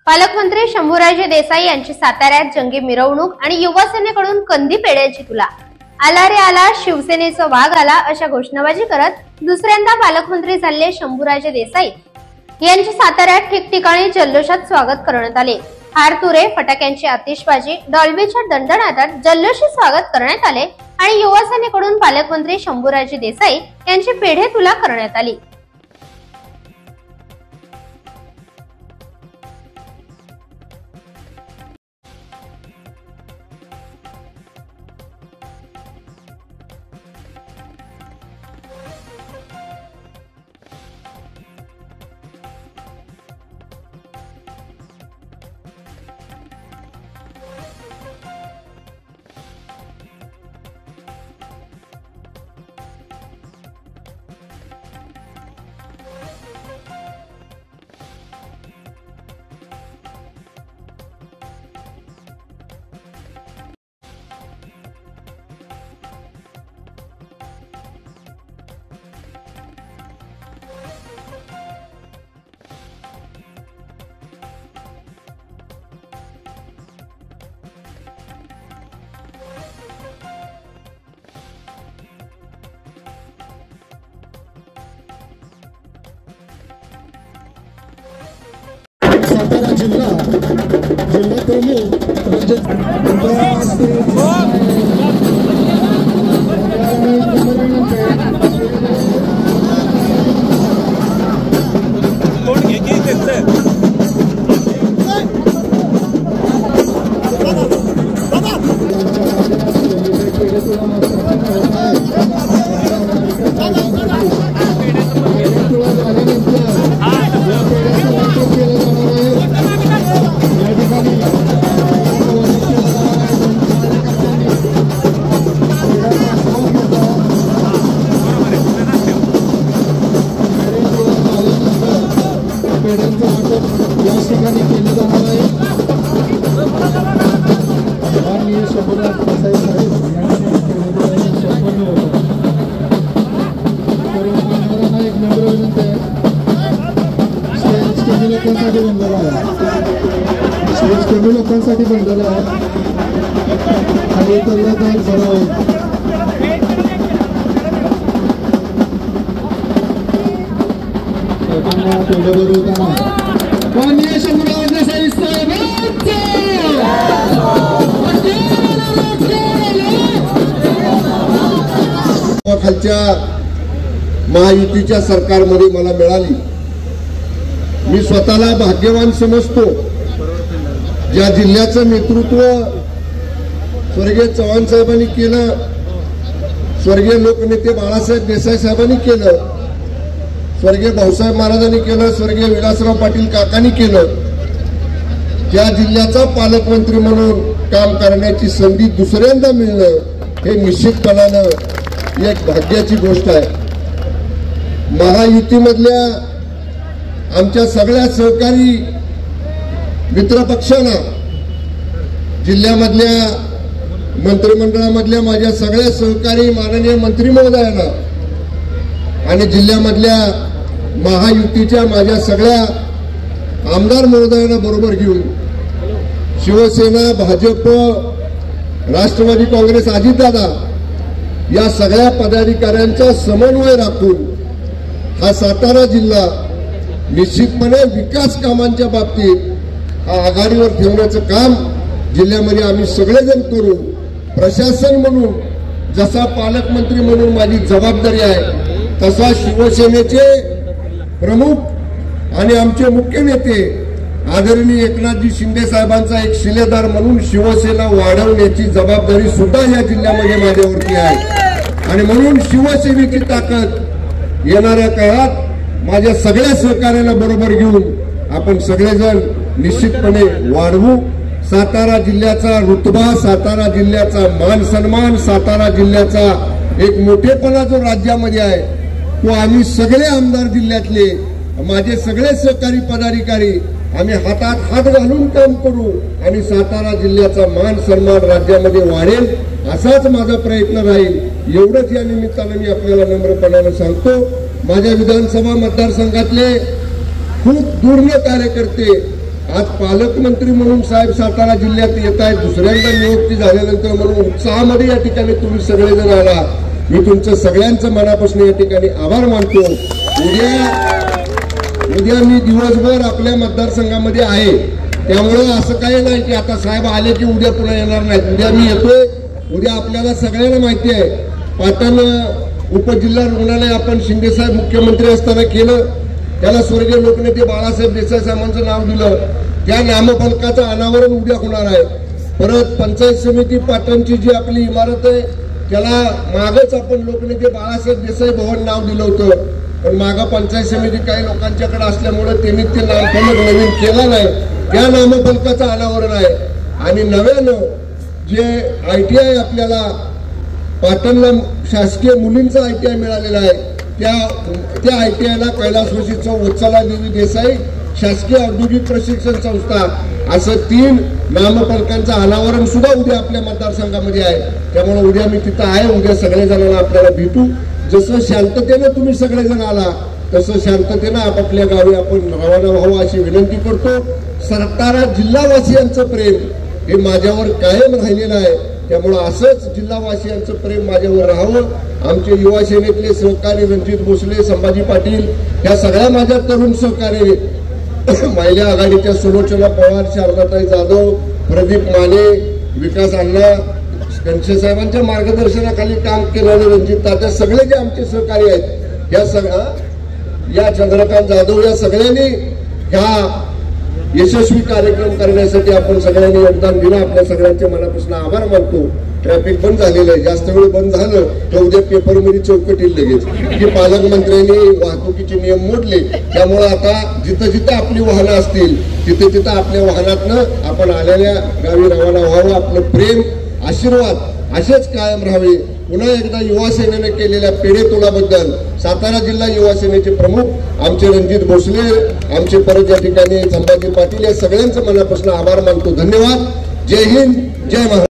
पालकमंत्री शंभूराजे देसाई यांची साताऱ्यात जंगी मिरवणूक आणि युवा सेनेकडून कंदी पेढ्याची तुला। आला रे आला, शिवसेनेचा वाघ आला अशा घोषणाबाजी करत दुसऱ्यांदा पालकमंत्री झालेले शंभूराजे देसाई यांचे साताऱ्यात ठिकठिकाणी जल्लोषात स्वागत करण्यात आले। हारतुरे, फटाक्यांची आतिषबाजी, डॉल्बीच्या दणदणाटात जल्लोषी स्वागत करण्यात आले आणि युवा सेनेकडून पालकमंत्री शंभूराजे देसाई यांची पेढे तुला करण्यात आली। सातारा जिल्हा लोकांसाठी बनलेला आहे आणि त्याला काय बरं खालच्या महायुतीच्या सरकारमध्ये मला मिळाली। मी स्वतःला भाग्यवान समजतो। ज्या जिल्ह्याचं नेतृत्व स्वर्गीय चव्हाण साहेबांनी केलं, स्वर्गीय लोकनेते बाळासाहेब देसाई साहेबांनी केलं, स्वर्गीय भाऊसाहेब महाराजांनी केलं, स्वर्गीय विलासराव पाटील काकांनी केलं, त्या जिल्ह्याचा पालकमंत्री म्हणून काम करण्याची संधी दुसऱ्यांदा मिळणं हे निश्चितपणानं एक भाग्याची गोष्ट आहे। महायुतीमधल्या आमच्या सगळ्या सहकारी मित्रपक्षांना, जिल्ह्यामधल्या मंत्रिमंडळामधल्या माझ्या सगळ्या सहकारी माननीय मंत्री महोदयांना आणि जिल्ह्यामधल्या महायुतीच्या माझ्या सगळ्या आमदार महोदयांना बरोबर घेऊन शिवसेना, भाजप, राष्ट्रवादी काँग्रेस, अजितदादा या सगळ्या पदाधिकाऱ्यांचा समन्वय राखून हा सातारा जिल्हा निश्चितपणे विकास कामांच्या बाबतीत हा आघाडीवर ठेवण्याचं काम जिल्ह्यामध्ये आम्ही सगळेजण करू। प्रशासन म्हणून जसा पालकमंत्री म्हणून माझी जबाबदारी आहे तसा शिवसेनेचे प्रमुख आणि आमचे मुख्य नेते आदरणीय एकनाथजी शिंदे साहेबांचा एक शिलेदार म्हणून शिवसेना वाढवण्याची जबाबदारी सुद्धा या जिल्ह्यामध्ये माझ्यावरती आहे आणि म्हणून शिवसेनेची ताकद येणाऱ्या काळात माझ्या सगळ्या सहकार्याला बरोबर घेऊन आपण सगळेजण निश्चितपणे वाढवू। सातारा जिल्ह्याचा रुतबा, सातारा जिल्ह्याचा मान सन्मान, सातारा जिल्ह्याचा एक मोठेपणा जो राज्यामध्ये आहे तो आम्ही सगळे आमदार जिल्ह्यातले, माझे सगळे सहकारी पदाधिकारी आम्ही हातात हात घालून काम करू आणि सातारा जिल्ह्याचा मान सन्मान राज्यामध्ये वाढेल असाच माझा प्रयत्न राहील। एवढंच या निमित्ताने मी आपल्याला नम्रपणाने सांगतो। माझ्या विधानसभा मतदारसंघातले खूप दुर्मिळ कार्यकर्ते आज पालकमंत्री म्हणून साहेब सातारा जिल्ह्यात येत आहेत, दुसऱ्यांदा नियुक्ती झाल्यानंतर म्हणून उत्साहामध्ये या ठिकाणी तुम्ही सगळेजण आला. मी तुमचं सगळ्यांचं मनापासून या ठिकाणी आभार मानतो. उद्या मी दिवसभर आपल्या मतदारसंघामध्ये आहे, त्यामुळं असं काही नाही की आता साहेब आले की उद्या पुन्हा येणार नाहीत. उद्या मी येतोय. उद्या आपल्याला सगळ्यांना माहिती आहे, पाटण उपजिल्हा रुग्णालय आपण शिंदेसाहेब मुख्यमंत्री असताना केलं, त्याला स्वर्गीय लोकनेते बाळासाहेब देसाई साहेबांचं नाव दिलं. त्या नामफलकाचं अनावरण उद्या होणार आहे. परत पंचायत समिती पाटणची जी आपली इमारत आहे त्याला मागच आपण लोकनेते बाळासाहेब देसाई भवन नाव दिलं होतं, पण मागं पंचायत समिती काही लोकांच्याकडे असल्यामुळे त्यांनी ते नामफलक नवीन केला नाही. त्या नामफलकाचं अनावरण आहे. आणि नव्यानं जे ITI आपल्याला पाटणला शासकीय मुलींचा ITI मिळालेला आहे, त्या ITIला कैलासवासी वत्सला देवी देसाई शासकीय औद्योगिक प्रशिक्षण संस्था असं 3 नामफलकांचं अनावरण सुद्धा उद्या आपल्या मतदारसंघामध्ये आहे. त्यामुळे उद्या मी तिथं आहे. उद्या सगळेजणांना आपल्याला भेटू. जसं शांततेनं तुम्ही सगळेजण आला तसं शांततेनं आपापल्या गावी आपण रवाना व्हावं अशी विनंती करतो. सातारा जिल्हावासियांचं प्रेम हे माझ्यावर कायम राहिलेलं आहे. त्यामुळं असंच जिल्हावासियांचं प्रेम माझ्यावर राहावं. आमचे युवा सेनेतले सहकारी रणजित भोसले, संभाजी पाटील, ह्या सगळ्या माझ्या तरुण सहकारी, महिला आघाडीच्या सुलोचना पवार, शारदाताई जाधव, प्रदीप माने, विकास अण्णा, कणशे साहेबांच्या मार्गदर्शनाखाली काम केलेले रणजित तात्या, सगळे जे आमचे सहकारी आहेत, या चंद्रकांत जाधव, या सगळ्यांनी ह्या यशस्वी कार्यक्रम करण्यासाठी आपण सगळ्यांनी योगदान दिलं. आपल्या सगळ्यांच्या मनापासून आभार मानतो. ट्रॅफिक बंद झालेलं आहे. जास्त वेळ बंद झालं तर उद्या पेपरमध्ये चौकट येईल लगेच की पालकमंत्र्यांनी वाहतुकीचे नियम मोडले. त्यामुळे आता जिथं जिथं आपली वाहनं असतील तिथे तिथं आपल्या वाहनातनं आपण आलेल्या गावी रवाना व्हावं. आपलं प्रेम, आशीर्वाद असेच कायम राहावे. पुन्हा एकदा युवा सेनेने केलेल्या पेढे तोडाबद्दल सातारा जिल्हा युवा सेनेचे प्रमुख आमचे रणजित भोसले, आमचे परत या ठिकाणी संभाजी पाटील, या सगळ्यांचं मनापासून आभार मानतो. धन्यवाद. जय हिंद, जय महाराष्ट्र.